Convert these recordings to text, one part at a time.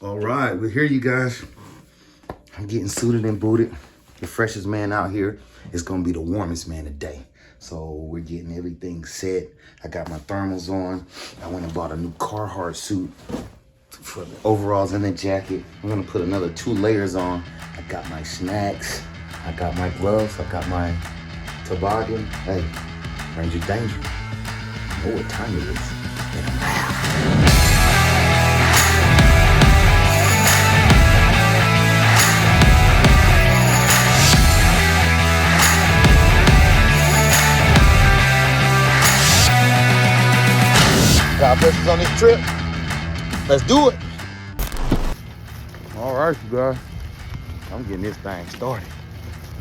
All right, we're here, you guys. I'm getting suited and booted. The freshest man out here is gonna be the warmest man today. So we're getting everything set. I got my thermals on. I went and bought a new Carhartt suit for the overalls and the jacket. I'm gonna put another 2 layers on. I got my snacks. I got my gloves. I got my toboggan. Hey, Ranger Danger. You know what time it is. And I'm out. God bless us on this trip. Let's do it. All right, you guys. I'm getting this thing started.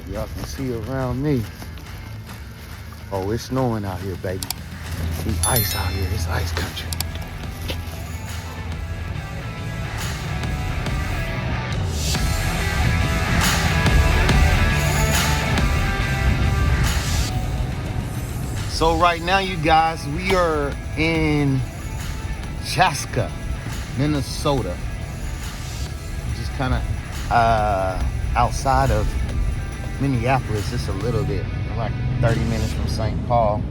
If y'all can see around me. Oh, it's snowing out here, baby. See ice out here. It's ice country. So right now, you guys, we are in Chaska, Minnesota. Just kind of outside of Minneapolis, just a little bit. We're like 30 minutes from St. Paul.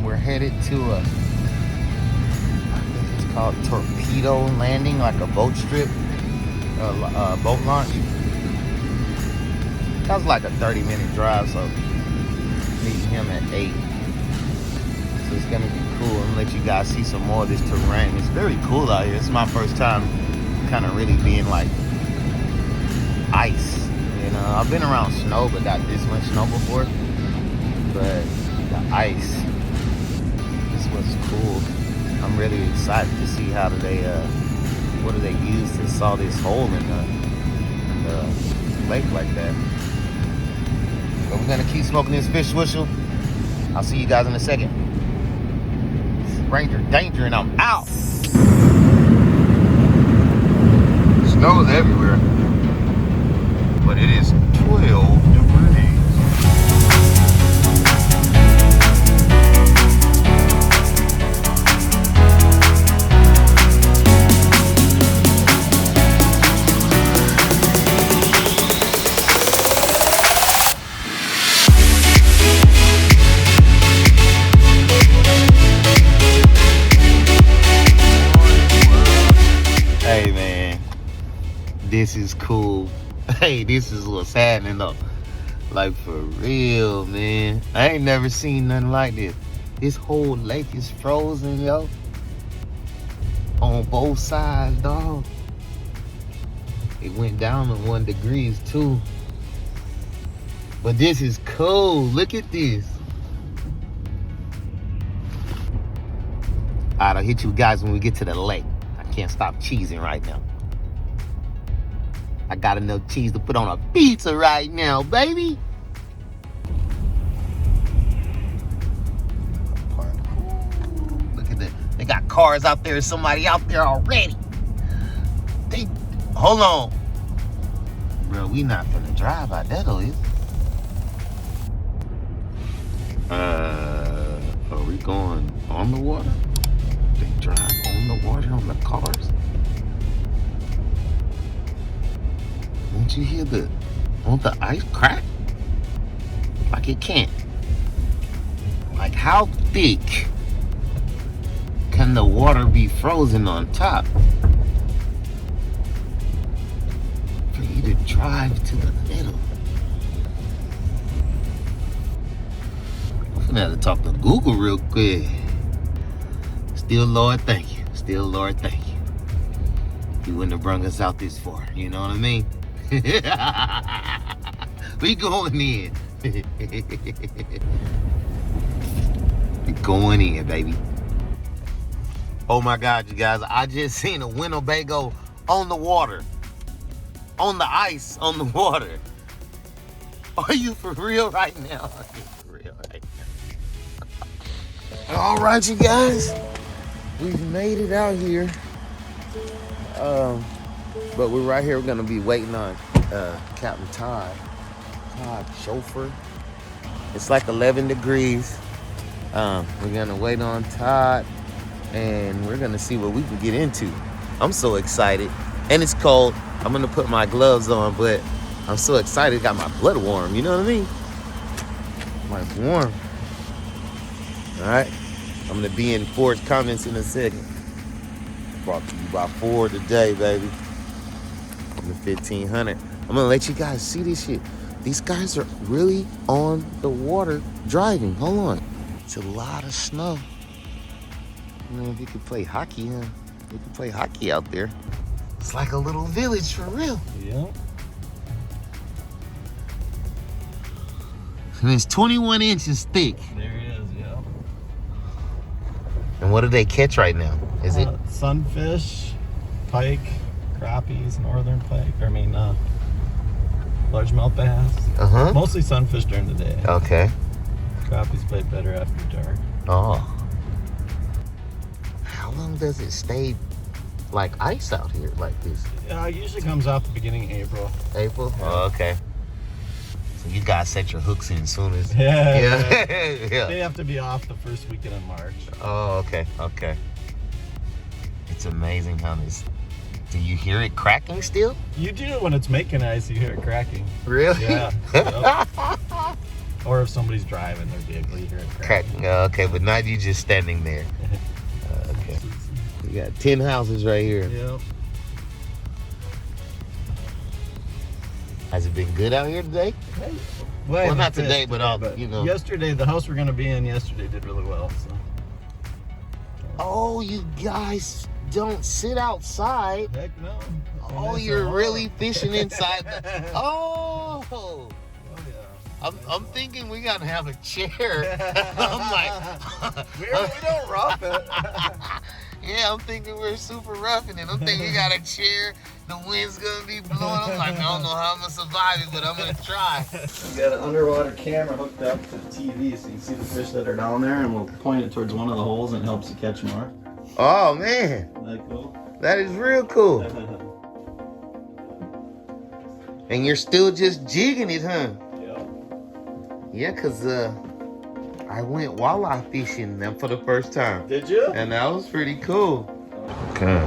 We're headed to I think it's called Torpedo Landing, like a boat strip, boat launch. That was like a 30-minute drive, so meeting him at 8. So it's gonna be cool. I'm gonna let you guys see some more of this terrain. It's very cool out here. It's my first time kind of really being like ice. You know, I've been around snow, but not this much snow before. But the ice, this was cool. I'm really excited to see how do they, what do they use to saw this hole in the lake like that. But we're gonna keep smoking this fish whistle. I'll see you guys in a second. Ranger Danger, and I'm out. Snow's everywhere, but it is 12 degrees. Hey man, this is cool. Hey, this is what's happening though. Like for real, man. I ain't never seen nothing like this. This whole lake is frozen, yo. On both sides, dog. It went down to 1 degree too. But this is cool. Look at this. Alright, I'll hit you guys when we get to the lake. Can't stop cheesing right now. I got enough cheese to put on a pizza right now, baby. Look at that. They got cars out there. Somebody out there already. Hold on. Bro, we not finna drive out there though, is are we going on the water? They drive on the water on the cars. Don't you hear won't the ice crack? Like it can't. Like how thick can the water be frozen on top for you to drive to the middle? I'm gonna have to talk to Google real quick. Still, Lord, thank you. Still, Lord, thank you. You wouldn't have brung us out this far. You know what I mean? We going in. We going in, baby. Oh my God, you guys. I just seen a Winnebago on the water. On the ice, on the water. Are you for real right now? Are you for real right now? All right, you guys. We've made it out here, but we're right here. We're gonna be waiting on Captain Todd chauffeur. It's like 11 degrees. We're gonna wait on Todd, and we're gonna see what we can get into. I'm so excited. And it's cold. I'm gonna put my gloves on, but I'm so excited. Got my blood warm, you know what I mean? My warm. Alright. I'm gonna be in Ford's comments in a second. Brought to you by Ford today, baby. On the 1500. I'm gonna let you guys see this shit. These guys are really on the water driving. Hold on. It's a lot of snow. Man, we could play hockey, huh? We could play hockey out there. It's like a little village for real. Yep. And it's 21 inches thick. There he is, yeah. And what do they catch right now? Is it sunfish, pike, crappies, northern pike? Largemouth bass. Mostly sunfish during the day. Okay. Crappies bite better after dark. Oh. How long does it stay like ice out here like this? It usually comes out the beginning of April. April? Yeah. Oh, okay. So you guys set your hooks in as soon as... Yeah. Yeah. They have to be off the first weekend of March. Oh, okay. Okay. It's amazing how this... Do you hear it cracking still? You do when it's making ice, you hear it cracking. Really? Yeah. Yep. Or if somebody's driving their vehicle, you hear it cracking. Okay, but not you just standing there. Okay. We got 10 houses right here. Yep. Has it been good out here today? Well, not today, but you know. Yesterday, the house we're going to be in yesterday did really well. So. Oh, you guys don't sit outside. Heck no. Oh, you're really fishing inside. Oh. I'm thinking we gotta have a chair. I'm like, we don't rough it. Yeah, I'm thinking we're super roughing it. I'm thinking we got a chair. The wind's gonna be blowing. I'm like, I don't know how I'm gonna survive it, but I'm gonna try. We got an underwater camera hooked up to the TV, so you can see the fish that are down there, and we'll point it towards one of the holes, and it helps you catch more. Oh man, Isn't that cool? That is real cool. And you're still just jigging it, huh? Yeah, because I went walleye fishing them for the first time. Did you? And that was pretty cool. Okay.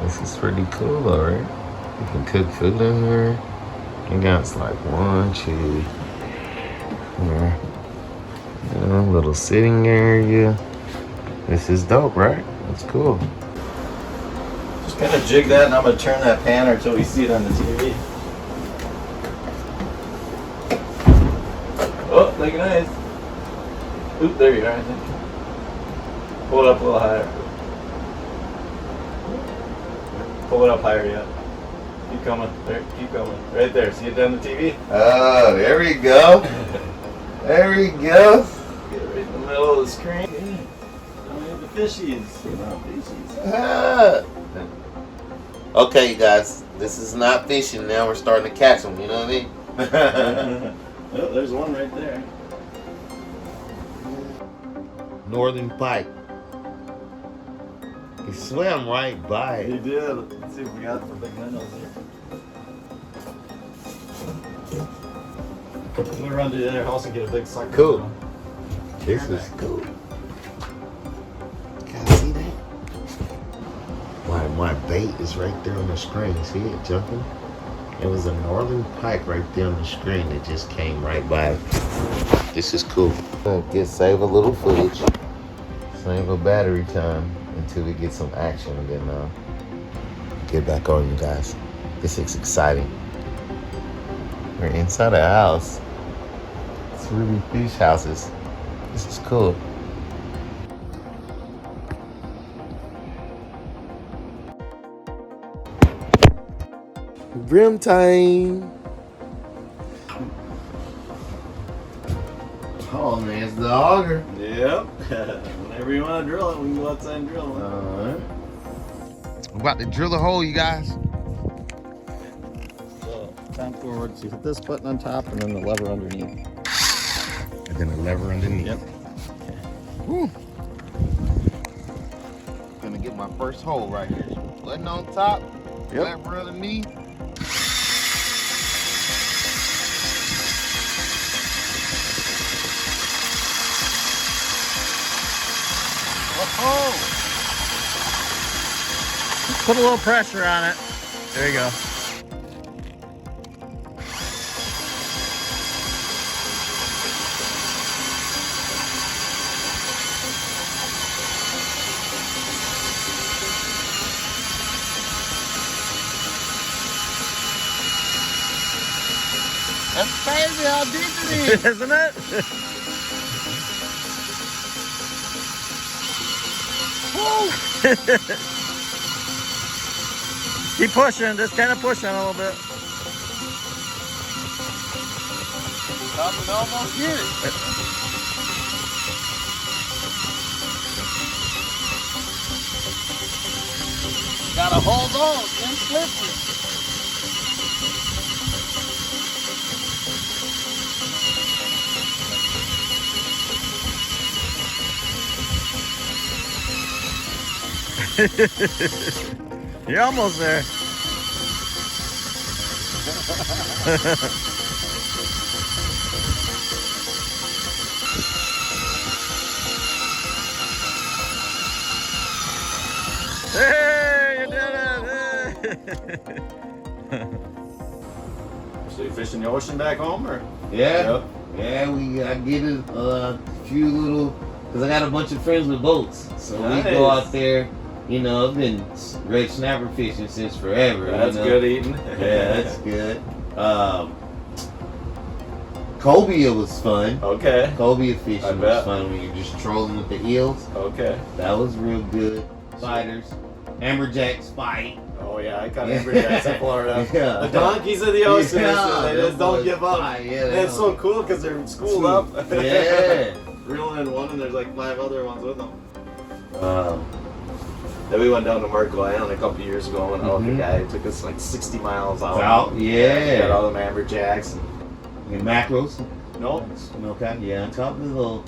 This is pretty cool, all right? You can cook food in here. You got like 1, 2. Yeah, a little sitting area. This is dope, right? That's cool. Just kind of jig that, and I'm going to turn that panner until we see it on the TV. Oh, looking nice. Oop, there you are, I think. Pull it up a little higher. Pull it up higher yet. Keep coming. There, keep coming. Right there. See it down the TV? Oh, there we go. There we go. Get it right in the middle of the screen. Don't need the fishies. Not fishies. Okay, guys. This is not fishing now. We're starting to catch them. You know what I mean? Oh, there's one right there. Northern pike. He swam right by it. He did. Let's see if we got the big minnows here. I'm gonna run to the other house and get a big sucker. Cool. This is cool. Can I see that? My bait is right there on the screen. See it jumping? It was a northern pike right there on the screen that just came right by. This is cool. Save a little footage. Save a battery time until we get some action, and then get back on, you guys. This is exciting. We're inside a house. It's really fish houses. This is cool. Brim time. Oh man, it's the auger. Yep. Whenever you want to drill it, we can go outside and drill it. Alright. I'm about to drill a hole, you guys. So, time forward. So you hit this button on top and then the lever underneath. And then the lever underneath. Yep. Woo. Gonna get my first hole right here. Button on top. Yep. Lever underneath. Oh! Put a little pressure on it. There you go. That's crazy how deep it is. Isn't it? Keep pushing, just kind of pushing a little bit. I can almost get it. Gotta hold on, it's slippery. You're almost there. Hey, you did it! Hey. So you fish in the ocean back home, or? Yeah. Yep. Yeah, I get a few little, because I got a bunch of friends with boats. So we go Nice. out there. You know, I've been red snapper fishing since forever. That's you know? good eating. Yeah, that's good. Cobia was fun. Okay. Cobia I fishing was bet. fun when you're just trolling with the eels. Okay. That was real good. Spiders. Amberjacks fight. Oh yeah, I caught amberjacks in Florida. Yeah. The donkeys of the ocean. Yeah, they just don't those give up. fight, yeah, And they it's so don't. cool because they're schooled up. Yeah. Reeling in one, and there's like 5 other ones with them. Um, Then we went down to Marco Island a couple years ago and went out with Mhm. the guy. It took us like 60 miles out. Out, yeah. We got all them amberjacks. and mackerels. Nope. Okay, yeah. I caught the little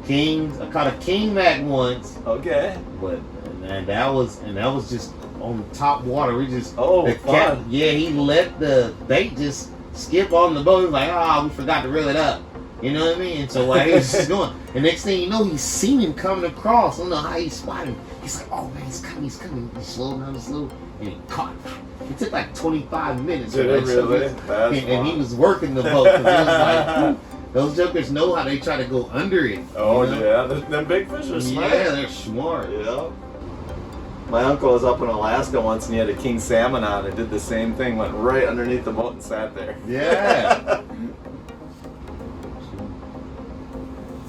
kings. I caught a king mac once, Okay. but and that was just on top water. We just Oh, the fun. yeah, he let the bait just skip on the boat. He was like, we forgot to reel it up. You know what I mean? And so while he was just going, the next thing you know, he's seen him coming across. I don't know how he spotted him. He's like, oh man, he's coming. He slowed down slow, and he caught him. It took like 25 minutes. Did right? it So really? That's and he fun. was working the boat. 'Cause he was like, those jokers know how they try to go under it. Oh you know? yeah, them big fish are smart. Yeah, they're smart. Yeah. My uncle was up in Alaska once and he had a king salmon on and did the same thing, went right underneath the boat and sat there. Yeah.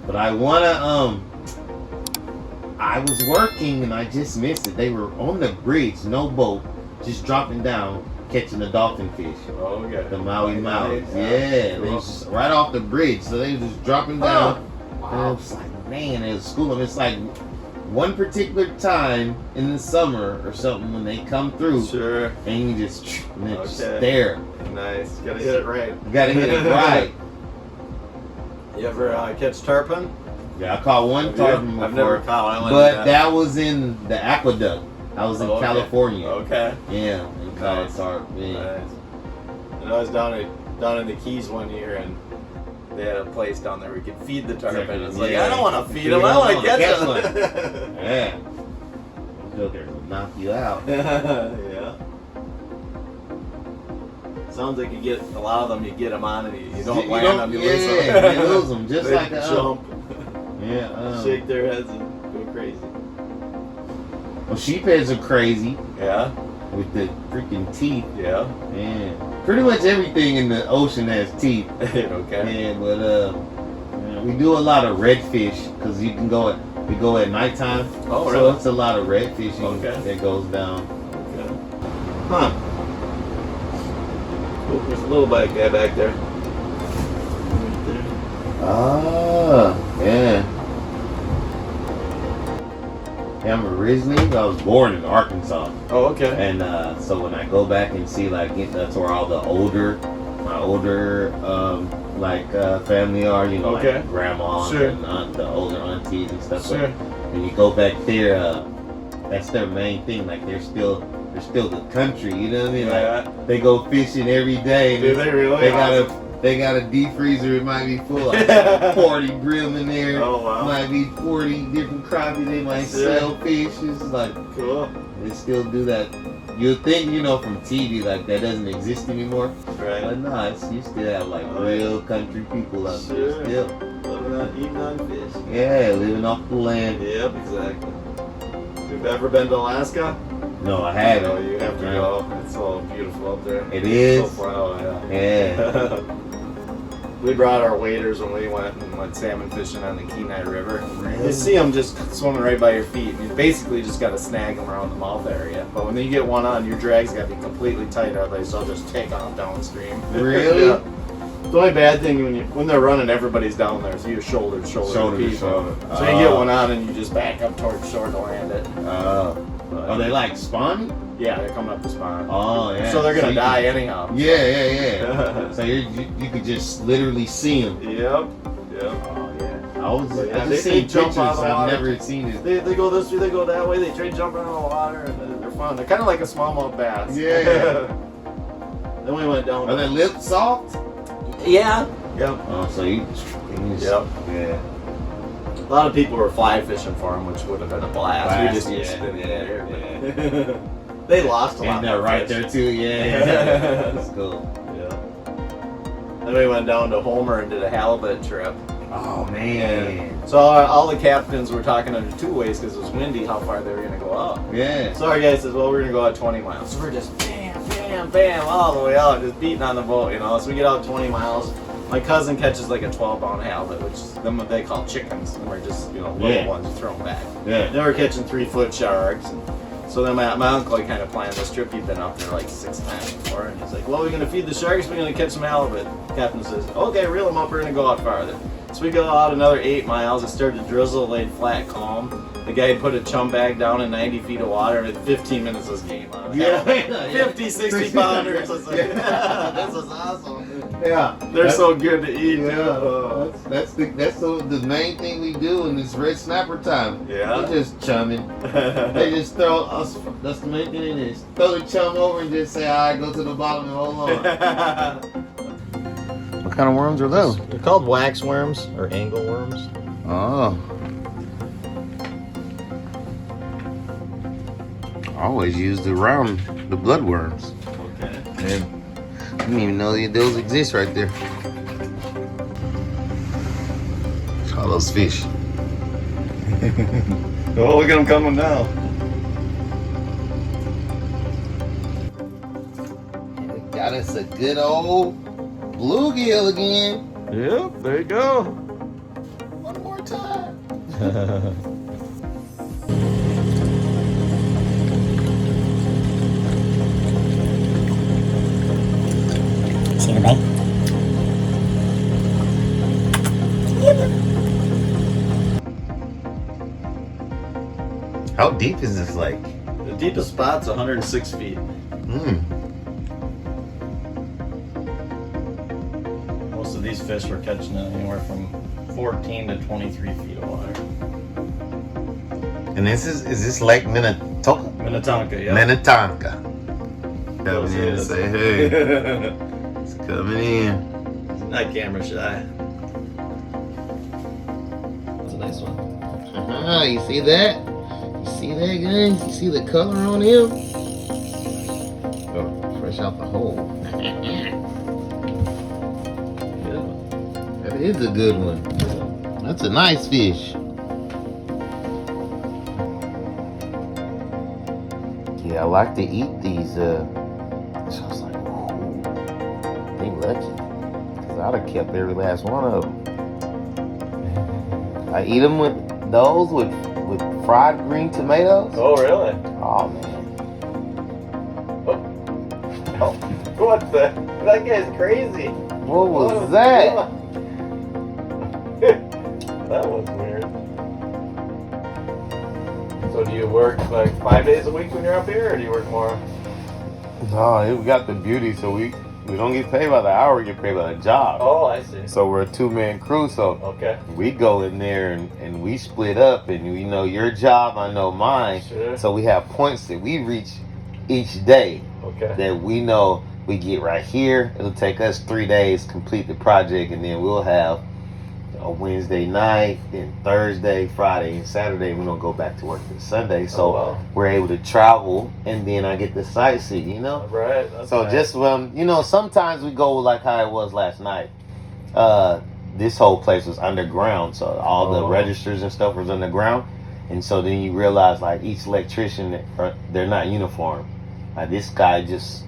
But I was working and I just missed it. They were on the bridge, no boat, just dropping down, catching a dolphin fish. Oh, okay. The Maui Maui. Nice. Yeah, they was just right off the bridge, so they were just dropping down. And I was like, man, it was school. It's like one particular time in the summer or something when they come through, Sure. and you just just Okay. there. Nice. Gotta hit it right. You gotta hit it right. You ever catch tarpon? Yeah, I caught one Have you? tarpon I've never before, caught one. but that was in the aqueduct. I was in Oh, okay. California. Okay. Yeah, and caught Nice. a tarpon. Yeah. Nice. And I was down in the Keys one year and they had a place down there where you could feed the tarpon. It's like, Yeah. I don't want to feed You them, I don't want to wanna catch catch them. Yeah. Those jokers will knock you out. Yeah. Sounds like you get a lot of them. You get them on and you don't land them. You lose them. Yeah, you lose them just They like a jump, Yeah. shake their heads and go crazy. Well, sheepheads are crazy Yeah, with the freaking teeth. yeah. Man, pretty much everything in the ocean has teeth. Okay. Yeah, but yeah, we do a lot of redfish because you can go we go at nighttime. Oh, So really? it's a lot of red fishing Okay. that goes down. Okay. Huh. Oh, there's a little black guy back there. Right there. Ah, yeah. Yeah, I'm originally, I was born in Arkansas. Oh, okay. And so when I go back and see, like, that's where all the my older, family are, you know, Okay. like grandma Sure. and the older aunties and stuff. Sure. And you go back there, that's their main thing. Like, they're still the country, you know what I mean? Yeah. Like, they go fishing every day. And Do they really? They got Awesome. They got a deep freezer. It might be full of 40 grill in there. Oh, wow. Might be 40 different crappie. They might sell fish. It's like Cool. they still do that. You think from TV like that doesn't exist anymore, Right. but no, you still have like real country people out Sure. there still. Living on, eating on fish. Yeah, living off the land. Yep, exactly. You've ever been to Alaska? No, I haven't. No, you have to go. It's so beautiful up there. It is? So far, oh, yeah. Yeah. We brought our waders when we went salmon fishing on the Kenai River. Really? You see them just swimming right by your feet. You basically just got to snag them around the mouth area. But when you get one on, your drag's got to be completely tight, otherwise they'll just take off downstream. Really? Yeah. The only bad thing when they're running, everybody's down there, so you're shoulder to shoulder. Shoulder to people. shoulder. So you get one on and you just back up towards shore to land it. Are they like spawning? Yeah, they're coming up the spawn. Oh, yeah. So they're gonna you die can- anyhow. Yeah. So you could just literally see them. Yep. Yep. Oh, yeah. I Yeah, just they seen jump pictures. out of the I've water. never seen it. They go this way, they go that way. They try jumping in the water, and they're fun. They're kind of like a smallmouth bass. Yeah. Then we went down. Are their lips soft? Yeah. Yep. Oh, so you just Yep. Yeah. A lot of people were fly fishing for them, which would have been a blast. We Blast, just used yeah, spinning yeah, there. But they lost a lot. And they're more right fish. there too, yeah. That's cool. Yeah. Then we went down to Homer and did a halibut trip. Oh man. So all the captains were talking under two ways because it was windy how far they were going to go up. Yeah. So our guy says, well, we're going to go out 20 miles. So we're just bam, bam, bam, all the way out, just beating on the boat, So we get out 20 miles. My cousin catches like a 12-pound halibut, which is them what they call chickens. And we're just, little ones you throw them back. Yeah. Then we're catching 3-foot sharks. And so then my uncle kind of planned this trip. He'd been up there like 6 times before. And he's like, well, we're going to feed the sharks. We're going to catch some halibut. Captain says, okay, reel them up. We're going to go out farther. So we go out another 8 miles. It started to drizzle, laid flat calm. The guy put a chum bag down in 90 feet of water. And 15 minutes was game on. Yeah. 50, 60 pounders. I was like, this is awesome. Yeah. They're so good to eat. Yeah. Too. That's the main thing we do in this red snapper time. Yeah. We're just chumming. They just throw us. That's the main thing it is. Throw the chum over and just say, all right, go to the bottom and hold on. What kind of worms are those? They're called wax worms or angle worms. Oh. I always used the bloodworms. Okay. And I didn't even know those exist right there. All those fish. Oh, look at them coming now. We got us a good old bluegill again. Yep, there you go. One more time. See the bait? How deep is this lake? The deepest spot's 106 feet. Most of these fish were catching anywhere from 14 to 23 feet of water. And is this Lake Minnetonka? Minnetonka, yeah. Minnetonka. Coming in and Yes. say, hey, it's coming in. Not camera shy. That's a nice one. You see that? You see that, guys? You see the color on him? Oh, fresh out the hole. That is a good one. That's a nice fish. Yeah, I like to eat these. So I was like, ooh, they lucky. Because I'd have kept every last one of them. I eat them with those with fried green tomatoes. Oh, really? Oh, man. Oh, what the? That guy's crazy. What was that? That was weird. So do you work like 5 days a week when you're up here, or do you work more? No, we got the beauty, so we don't get paid by the hour, we get paid by the job. Oh, I see. So we're a 2-man crew, so Okay. we go in there and we split up, and we know your job, I know mine. Sure. So we have points that we reach each day Okay. that we know we get right here. It'll take us 3 days to complete the project, and then we'll have a Wednesday night, then Thursday, Friday, and Saturday. We don't go back to work till Sunday, so we're able to travel, and then I get to sightsee. You know, Right. so nice. just you know, sometimes we go like how it was last night. This whole place was underground, so all the registers and stuff was underground, and so then you realize like each electrician, they're not uniform. Like this guy just,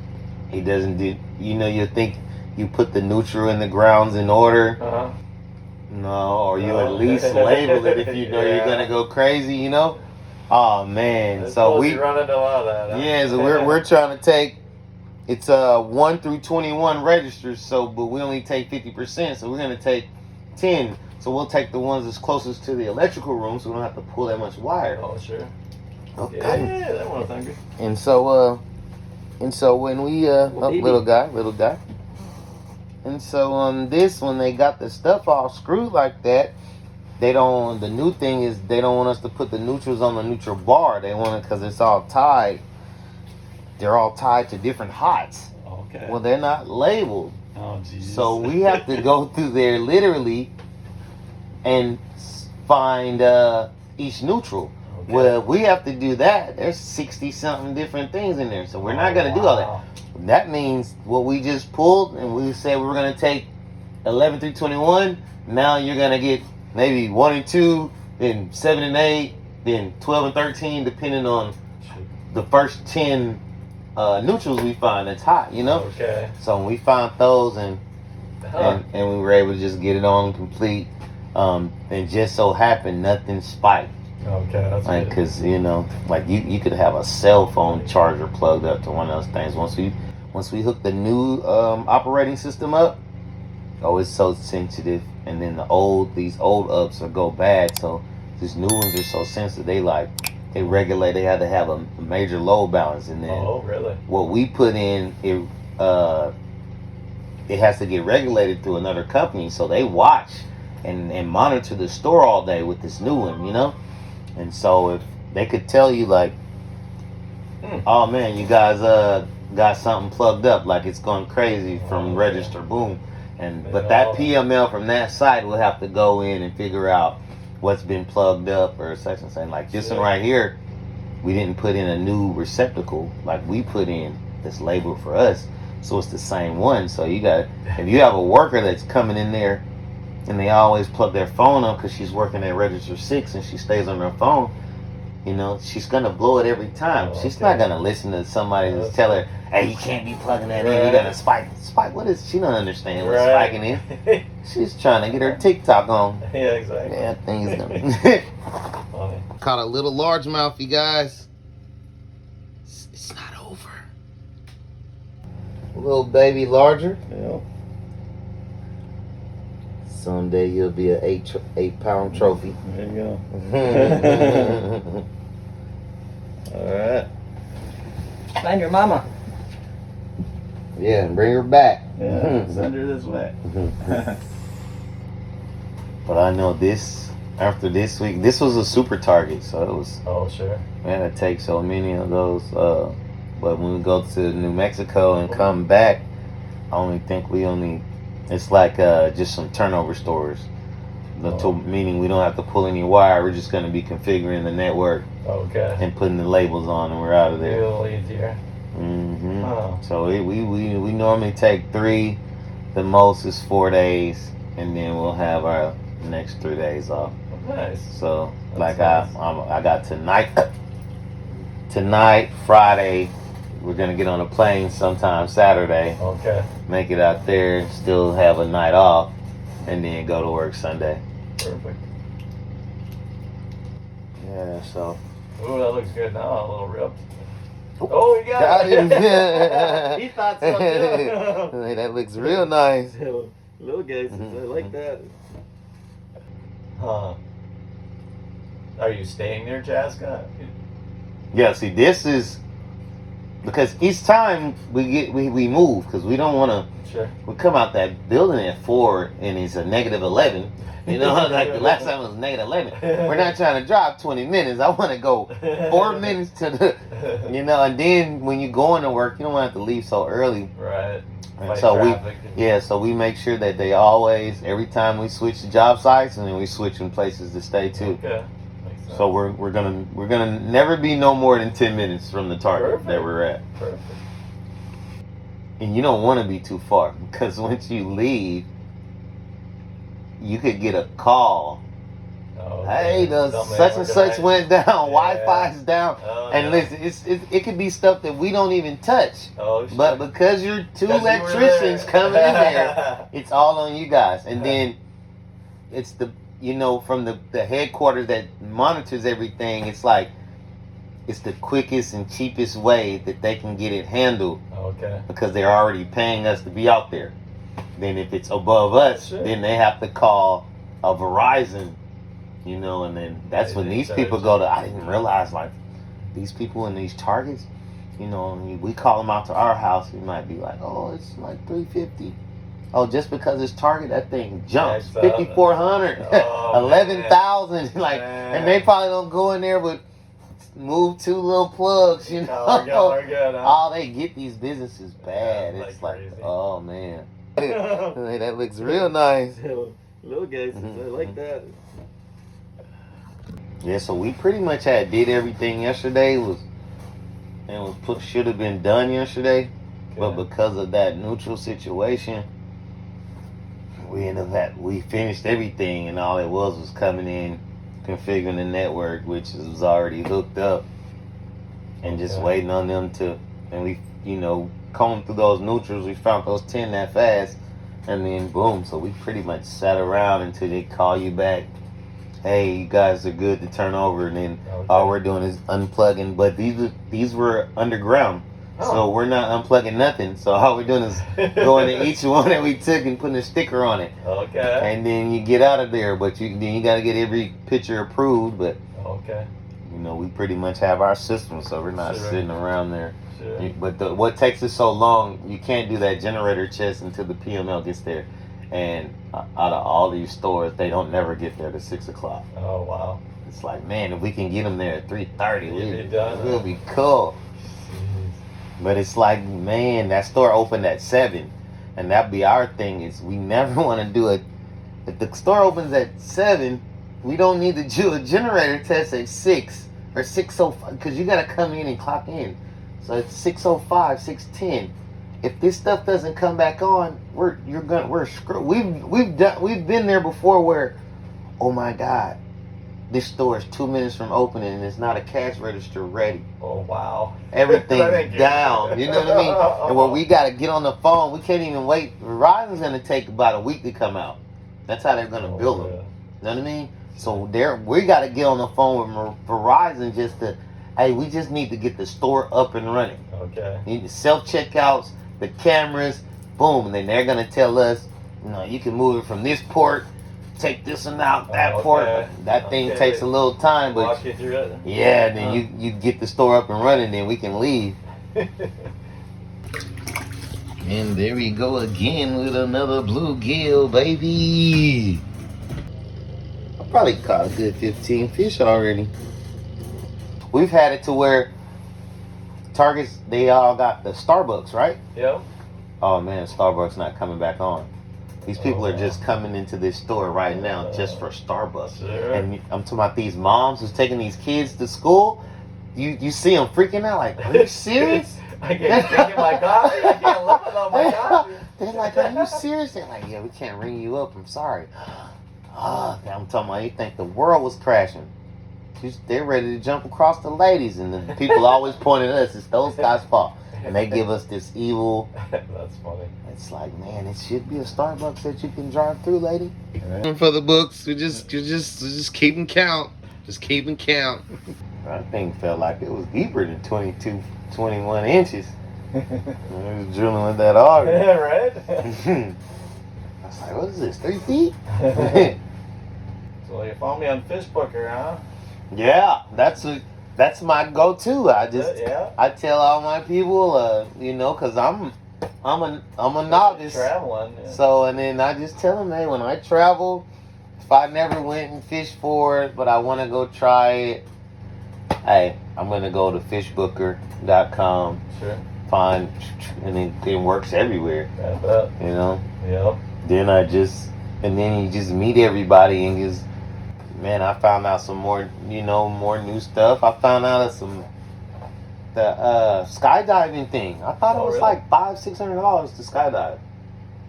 he doesn't do. You know, you think you put the neutral in the grounds in order. No, or you at least label it if you know you're gonna go crazy, you know. Oh man, so we run into a lot of that. Huh? yeah, so we're trying to take it's 1 through 21 registers, so but we only take 50%, so we're gonna take 10. So we'll take the ones that's closest to the electrical room, so we don't have to pull that much wire. Oh sure. Okay. Yeah, that one's hungry. And so when we little guy. And so on this, when they got the stuff all screwed like that, the new thing is they don't want us to put the neutrals on the neutral bar. They want it because it's all tied. They're all tied to different hots. Okay. Well, they're not labeled. Oh, jeez. So we have to go through there literally and find each neutral. Okay. Well, if we have to do that, there's 60-something different things in there. So we're not going to do all that. That means what we just pulled, and we said we were going to take 11 through 21. Now you're going to get maybe 1 and 2, then 7 and 8, then 12 and 13, depending on the first 10 neutrals we find that's hot, you know? Okay. So when we found those and we were able to just get it on complete, and just so happened nothing spiked. Okay, that's Like, good. because, you know, like you could have a cell phone charger plugged up to one of those things. Once we hook the new operating system up, it's so sensitive. And then these old ups will go bad. So these new ones are so sensitive. They regulate. They had to have a major load balance. And then really? what we put in, it has to get regulated through another company. So they watch and monitor the store all day with this new one, you know? And so if they could tell you like, oh man, you guys got something plugged up, like it's going crazy from register, boom. But that PML from that site will have to go in and figure out what's been plugged up or such and such. Like this one right here, we didn't put in a new receptacle like we put in this label for us. So it's the same one. So if you have a worker that's coming in there and they always plug their phone up because she's working at register 6 and she stays on her phone, you know, she's gonna blow it every time. She's not gonna listen to somebody that's tell her, hey, you can't be plugging that in, you're gonna spike. What is, she don't understand what's spiking in. She's trying to get her TikTok on. Yeah, exactly. Yeah, things gonna caught a little largemouth, you guys. It's not over. A little baby larger. Yeah. Someday you'll be an 8-pound trophy. There you go. All right. Find your mama. Yeah, and bring her back. Yeah, send her this way. But I know after this week, this was a super target, so it was. Oh, sure. We had to take so many of those. But when we go to New Mexico and come back, it's like just some turnover stores. Meaning we don't have to pull any wire. We're just going to be configuring the network and putting the labels on, and we're out of there. A little easier. Mm-hmm. Oh. So we normally take 3. The most is 4 days, and then we'll have our next 3 days off. Nice. So That's nice. I got tonight, Friday. We're gonna get on a plane sometime Saturday. Okay. Make it out there, still have a night off, and then go to work Sunday. Perfect. Yeah. So. Ooh, that looks good now. A little ripped. Oh, we got him. it. He thought so too. Hey, that looks real nice. Little guys, I like that. Huh. Are you staying near Chaska? Yeah. See, this is because each time we move, because we don't want to. Sure. We come out that building at 4 and it's a -11. You know, like the last time it was -11. We're not trying to drive 20 minutes. I want to go 4 minutes to the, you know, and then when you go into work, you don't want to have to leave so early. Right. And Fight so traffic. so we make sure that they always, every time we switch to job sites, and then we switch in places to stay too. Okay. Makes sense. So we're gonna never be no more than 10 minutes from the target Perfect. that we're at. Perfect. And you don't want to be too far, because once you leave, you could get a call. Oh, Hey, the something such and ain't such working went down. Yeah. Wi-Fi's down. Oh, And no. listen, it could be stuff that we don't even touch. Oh, shit. But because you're two 'Cause you were electricians there. coming in there, it's all on you guys. And then it's the, you know, from the headquarters that monitors everything, it's like, it's the quickest and cheapest way that they can get it handled, Okay. because they're already paying us to be out there. Then if it's above us, Sure. then they have to call a Verizon, you know, and then that's when They these charge people you. go to, I didn't realize, like, these people in these targets, you know, and we call them out to our house, we might be like, oh, it's like $350. Oh, just because it's Target, that thing jumps That's up. 5,400, Oh, 11,000, like, Man. and they probably don't go in there with move 2 little plugs, you know. Oh, we're good, huh? Oh, they get these businesses bad. Yeah, It's like like, crazy. oh man, hey, that looks real nice. Little guys, I like that. Yeah, so we pretty much did everything yesterday. Should have been done yesterday, but Okay. because of that neutral situation, we finished everything, and all it was coming in, configuring the network, which was already hooked up, and just Okay. waiting on them to, and we, you know, combed through those neutrals. We found those 10 that fast, and then boom. So we pretty much sat around until they call you back. Hey, you guys are good to turn over, and then Okay. all we're doing is unplugging. But these were underground, so Oh. we're not unplugging nothing. So all we're doing is going to each one that we took and putting a sticker on it, Okay. and then you get out of there. But then you got to get every picture approved. But Okay. you know, we pretty much have our system, so we're not Sure. sitting around there. Sure. But what takes us so long, you can't do that generator test until the PML gets there. And out of all these stores, they don't never get there to 6 o'clock. Oh, wow. It's like, man, if we can get them there at 3:30, You'd be done, we'll huh? be cool. But it's like, man, that store opened at 7, and that'd be our thing. Is we never want to do it. If the store opens at 7, we don't need to do a generator test at 6 or 6:05, because you got to come in and clock in. So it's 6:05, 6:10. If this stuff doesn't come back on, we're screwed. We've been there before where, oh my God, this store is 2 minutes from opening and it's not a cash register ready. Oh, wow. Everything's down. You know what I mean? And where we got to get on the phone, we can't even wait. Verizon's going to take about a week to come out. That's how they're going to build them. Yeah. You know what I mean? So we got to get on the phone with Verizon just to, hey, we just need to get the store up and running. Okay. Need the self-checkouts, the cameras, boom. And then they're going to tell us, you know, you can move it from this port, take this one out, that port. Okay. That thing Okay. takes a little time, but Walk you through it. yeah, then you get the store up and running, then we can leave. And there we go again with another bluegill, baby. I probably caught a good 15 fish already. We've had it to where Targets, they all got the Starbucks, right? Yep. Oh man, Starbucks not coming back on. These people are just coming into this store right now just for Starbucks. Sure. And I'm talking about these moms who's taking these kids to school. You see them freaking out like, are you serious? I can't drink my coffee. I can't live without my coffee. They're like, are you serious? They're like, yeah, we can't ring you up. I'm sorry. I'm talking about, you think the world was crashing. They're ready to jump across the ladies, and the people always point at us. It's those guys' fault, and they give us this evil. That's funny. It's like, man, it should be a Starbucks that you can drive through, lady. For the books, we just keeping count. Just keeping count. That thing felt like it was deeper than 22, 21 inches. I was drilling with that auger. Yeah, right? I was like, what is this, 3 feet? So you found me on Fish Booker, huh? Yeah, that's that's my go-to. I just Yeah. I tell all my people, you know, cause I'm a novice. Traveling. Yeah. So and then I just tell them, hey, when I travel, if I never went and fished for it, but I want to go try it, hey, I'm gonna go to fishbooker.com. Sure. Find, and it works everywhere. I bet. You know. Yep. And then you just meet everybody and just, man, I found out some more, more new stuff. I found out of the skydiving thing. I thought it was really? like $500-$600 to skydive.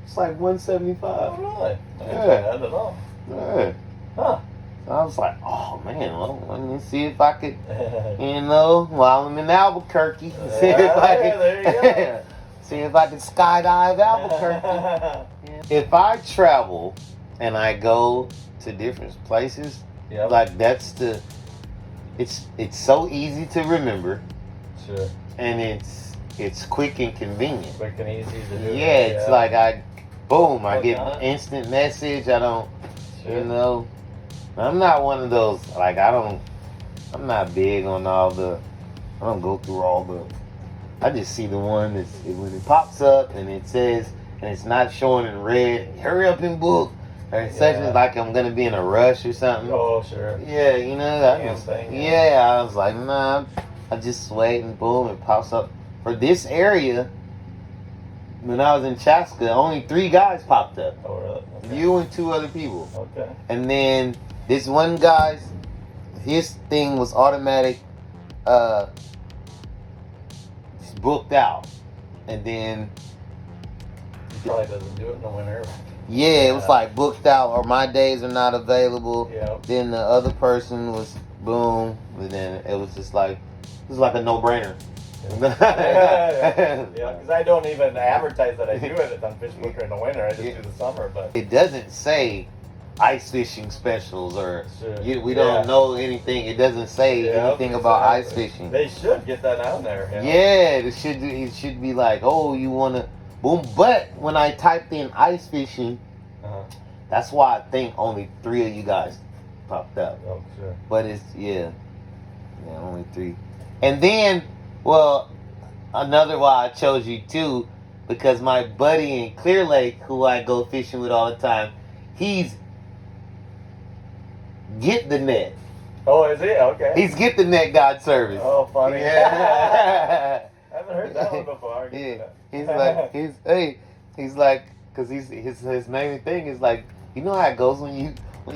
It's like $175. Oh, really? Yeah. I don't know. Yeah. Huh. So I was like, oh man, well, let me see if I could, while I'm in Albuquerque, see if I could, there you go. see if I could skydive Albuquerque. If I travel and I go to different places, Yep. like it's so easy to remember, Sure. and it's quick and convenient. Quick and easy to do. Yeah, it's like I get Uh-huh. instant message. I don't, Sure. I'm not one of those, like I'm not big on I don't go through all I just see the one when it pops up and it says, and it's not showing in red, hurry up and book. Or such as like I'm going to be in a rush or something. Oh, sure. Yeah, I was like, nah, I just wait and boom, it pops up. For this area, when I was in Chaska, only 3 guys popped up. Oh, really? Okay. You and 2 other people. Okay. And then this one guy's, his thing was automatic, just booked out. And then, He probably doesn't do it in the winter. yeah, it was like booked out or my days are not available. Yep. Then the other person was boom. And then it was just like, it was like a no-brainer. Yeah, because I don't even advertise that I do it on Facebook in the winter. I just do the summer, but It doesn't say ice fishing specials or Sure. we don't know anything. It doesn't say anything about ice fishing. They should get that on there. You know? Yeah, it should be like, oh, you want to boom. But when I typed in ice fishing, that's why I think only 3 of you guys popped up. Oh, sure. But it's only 3. And then, well, another why I chose you too, because my buddy in Clear Lake, who I go fishing with all the time, he's get the net. Oh, is he? Okay. He's get the net God service. Oh, funny. Yeah. I haven't heard that one before. Yeah. He's like, cause his main thing is like, you know how it goes when you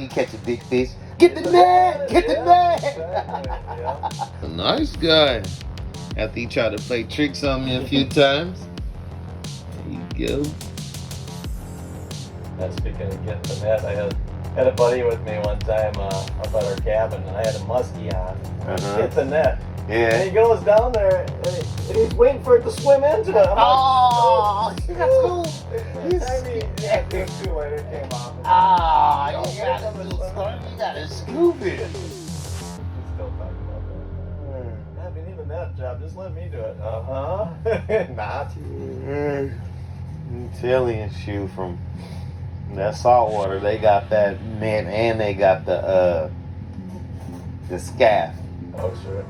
catch a big fish. Get the net! Get the net! Exactly, yeah. A nice guy. After he tried to play tricks on me a few times. There you go. Speaking of getting the net, I had a buddy with me one time up at our cabin, and I had a muskie on. Get the net. Yeah. And he goes down there, and he's waiting for it to swim into it. I'm like, that's cool. Too late, it came off. You gotta scoop it. Still talking about that. Yeah, if you need a net job, just let me do it. Not. I'm telling you, shoot, from that saltwater, they got that net and they got the scaff. Oh, sure.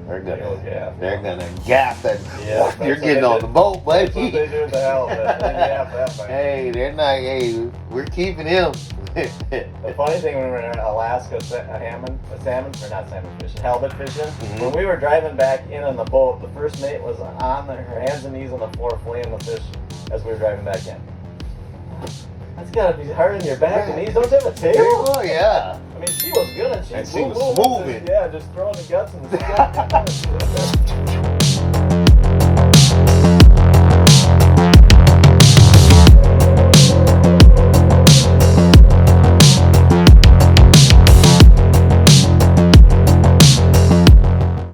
They're gaff. gonna gaff that. Yeah, You're getting on the boat, buddy. That's what they do with the helmet. They gaff that thing. Hey, they're not. Hey, we're keeping him. The funny thing when we were in Alaska, halibut fishing, when we were driving back in on the boat, the first mate was on her hands and knees on the floor fleeing the fish as we were driving back in. That's gotta be hard on your back and knees. Don't you have a tail? Oh yeah. I mean, she was good and she was moving. Yeah, just throwing the guts in the sky.